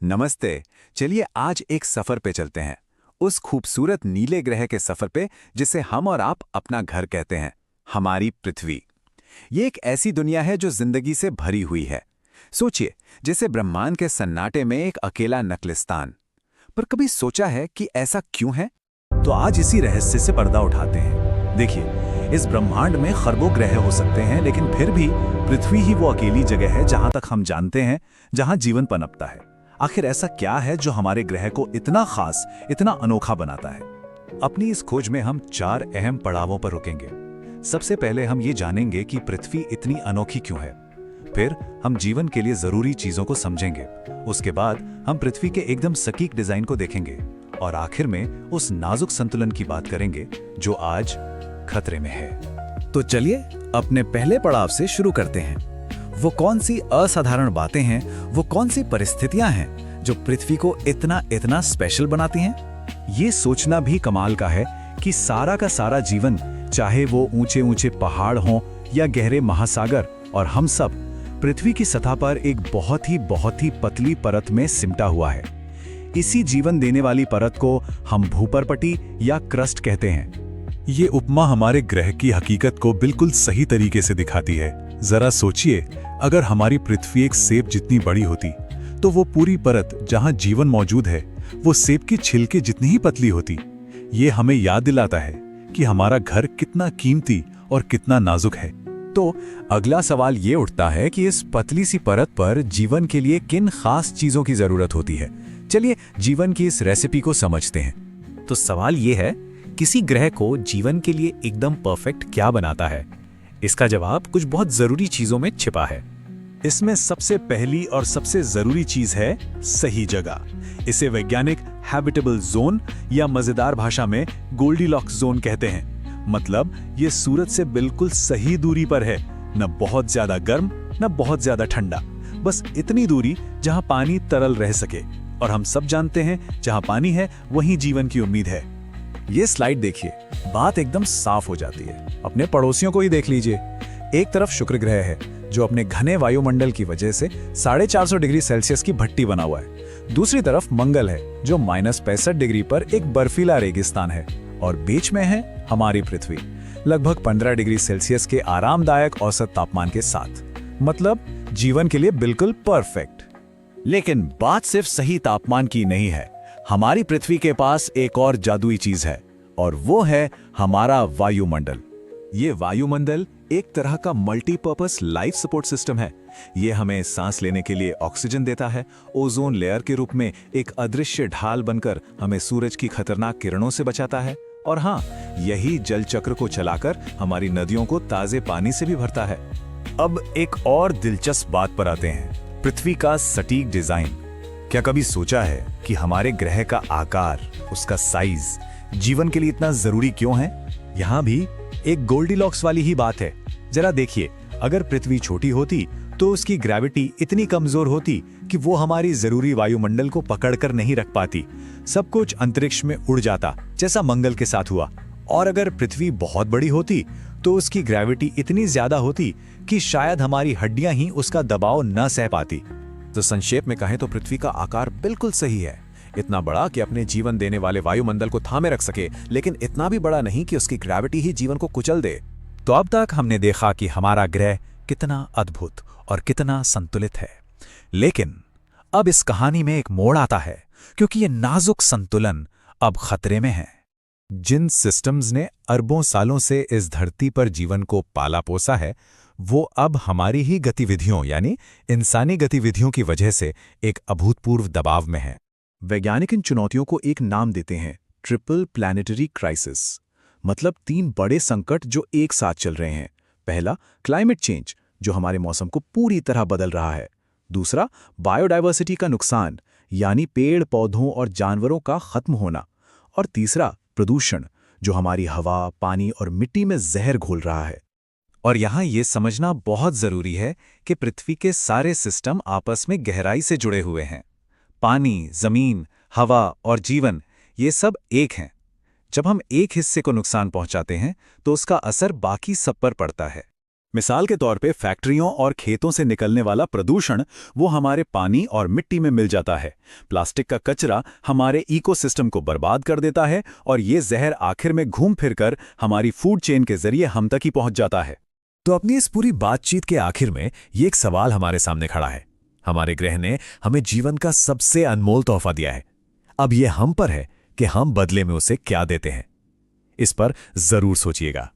नमस्ते। चलिए आज एक सफर पे चलते हैं। उस खूबसूरत नीले ग्रह के सफर पे जिसे हम और आप अपना घर कहते हैं, हमारी पृथ्वी। ये एक ऐसी दुनिया है जो जिंदगी से भरी हुई है। सोचिए, जैसे ब्रह्मांड के सन्नाटे में एक अकेला नकलिस्तान। पर कभी सोचा है कि ऐसा क्यों है? तो आज इसी रहस्य से पर्दा उठाते हैं। देखिए, इस ब्रह्मांड में खरबों ग्रह हो सकते हैं, लेकिन फिर भी पृथ्वी ही वो अकेली जगह है जहां तक हम जानते हैं जहां जीवन पनपता है। आखिर ऐसा क्या है जो हमारे ग्रह को इतना खास, इतना अनोखा बनाता है? अपनी इस खोज में हम 4 अहम पड़ावों पर रुकेंगे। सबसे पहले हम ये जानेंगे कि पृथ्वी इतनी अनोखी क्यों है। फिर हम जीवन के लिए जरूरी चीजों को समझेंगे। उसके बाद हम पृथ्वी के एकदम सटीक डिजाइन को देखेंगे और आखिर में उस नाजुक संतुलन की बात करेंगे जो आज खतरे में है। तो चलिए अपने पहले पड़ाव से शुरू करते हैं। वो कौन सी असाधारण बातें हैं, वो कौन सी परिस्थितियां हैं जो पृथ्वी को इतना इतना स्पेशल बनाती हैं? ये सोचना भी कमाल का है कि सारा का सारा जीवन, चाहे वो ऊंचे ऊंचे पहाड़ हों या गहरे महासागर, और हम सब पृथ्वी की सतह पर एक बहुत ही पतली परत में सिमटा हुआ है। इसी जीवन देने वाली परत को हम भूपरपटी या क्रस्ट कहते हैं। ये उपमा हमारे ग्रह की हकीकत को बिल्कुल सही तरीके से दिखाती है। जरा सोचिए, अगर हमारी पृथ्वी एक सेब जितनी बड़ी होती तो वो पूरी परत जहां जीवन मौजूद है वो सेब की छिलके जितनी ही पतली होती। ये हमें याद दिलाता है कि हमारा घर कितना कीमती और कितना नाजुक है। तो अगला सवाल ये उठता है कि इस पतली सी परत पर जीवन के लिए किन खास चीजों की जरूरत होती है। चलिए जीवन की इस रेसिपी को समझते हैं। तो सवाल ये है, किसी ग्रह को जीवन के लिए एकदम परफेक्ट क्या बनाता है? इसका जवाब कुछ बहुत जरूरी चीजों में छिपा है। इसमें सबसे पहली और सबसे जरूरी चीज है सही जगह। इसे वैज्ञानिक हैबिटेबल जोन या मजेदार भाषा में गोल्डीलॉक्स जोन कहते हैं। मतलब ये सूरज से बिल्कुल सही दूरी पर है, न बहुत ज्यादा गर्म न बहुत ज्यादा ठंडा, बस इतनी दूरी जहां पानी तरल रह सके। और हम सब जानते हैं जहां पानी है वहीं जीवन की उम्मीद है। ये स्लाइड देखिए, बात एकदम साफ हो जाती है। अपने पड़ोसियों को ही देख लीजिए। एक तरफ शुक्र ग्रह है जो अपने घने वायुमंडल की वजह से 450 डिग्री सेल्सियस की भट्टी बना हुआ है। दूसरी तरफ मंगल है जो -65 डिग्री पर एक बर्फीला रेगिस्तान है। और बीच में है हमारी पृथ्वी, लगभग 15 डिग्री सेल्सियस के आरामदायक औसत तापमान के साथ। मतलब जीवन के लिए बिल्कुल परफेक्ट। लेकिन बात सिर्फ सही तापमान की नहीं है। हमारी पृथ्वी के पास एक और जादुई चीज है, और वो है हमारा वायुमंडल। ये वायुमंडल एक तरह का मल्टीपर्पस लाइफ सपोर्ट सिस्टम है। ये हमें सांस लेने के लिए ऑक्सीजन देता है, ओजोन लेयर के रूप में एक अदृश्य ढाल बनकर हमें सूरज की खतरनाक किरणों से बचाता है, और हाँ, यही जल चक्र को चलाकर हमारी नदियों को ताजे पानी से भी भरता है। अब एक और दिलचस्प बात पर आते हैं, पृथ्वी का सटीक डिजाइन। क्या कभी सोचा है कि हमारे ग्रह का आकार, उसका साइज जीवन के लिए इतना जरूरी क्यों है? यहाँ भी एक गोल्डीलॉक्स वाली ही बात है। जरा देखिए, अगर पृथ्वी छोटी होती तो उसकी ग्रेविटी इतनी कमजोर होती कि वो हमारी जरूरी वायुमंडल को पकड़कर नहीं रख पाती। सब कुछ अंतरिक्ष में उड़ जाता, जैसा मंगल के साथ हुआ। और अगर पृथ्वी बहुत बड़ी होती तो उसकी ग्रेविटी इतनी ज्यादा होती कि शायद हमारी हड्डियां ही उसका दबाव न सह पाती। तो संक्षेप में कहें तो पृथ्वी का आकार बिल्कुल सही है, इतना बड़ा कि अपने जीवन देने वाले वायुमंडल को थामे रख सके, लेकिन इतना भी बड़ा नहीं कि उसकी ग्रेविटी ही जीवन को कुचल दे। तो अब तक हमने देखा कि हमारा ग्रह कितना अद्भुत और कितना संतुलित है। लेकिन अब इस कहानी में एक मोड़ आता है, क्योंकि ये नाजुक संतुलन अब खतरे में है। जिन सिस्टम्स ने अरबों सालों से इस धरती पर जीवन को पाला पोसा है, वो अब हमारी ही गतिविधियों यानी इंसानी गतिविधियों की वजह से एक अभूतपूर्व दबाव में है। वैज्ञानिक इन चुनौतियों को एक नाम देते हैं, ट्रिपल प्लैनेटरी क्राइसिस। मतलब 3 बड़े संकट जो एक साथ चल रहे हैं। पहला, क्लाइमेट चेंज, जो हमारे मौसम को पूरी तरह बदल रहा है। दूसरा, बायोडायवर्सिटी का नुकसान, यानी पेड़ पौधों और जानवरों का खत्म होना। और तीसरा, प्रदूषण, जो हमारी हवा, पानी और मिट्टी में जहर घोल रहा है। और यहाँ ये समझना बहुत जरूरी है कि पृथ्वी के सारे सिस्टम आपस में गहराई से जुड़े हुए हैं। पानी, जमीन, हवा और जीवन, ये सब एक हैं। जब हम एक हिस्से को नुकसान पहुंचाते हैं तो उसका असर बाकी सब पर पड़ता है। मिसाल के तौर पे फैक्ट्रियों और खेतों से निकलने वाला प्रदूषण वो हमारे पानी और मिट्टी में मिल जाता है। प्लास्टिक का कचरा हमारे इकोसिस्टम को बर्बाद कर देता है और ये जहर आखिर में घूम फिरकर हमारी फूड चेन के जरिए हम तक ही पहुंच जाता है। तो अपनी इस पूरी बातचीत के आखिर में ये एक सवाल हमारे सामने खड़ा है। हमारे ग्रह ने हमें जीवन का सबसे अनमोल तोहफा दिया है। अब ये हम पर है कि हम बदले में उसे क्या देते हैं। इस पर जरूर सोचिएगा।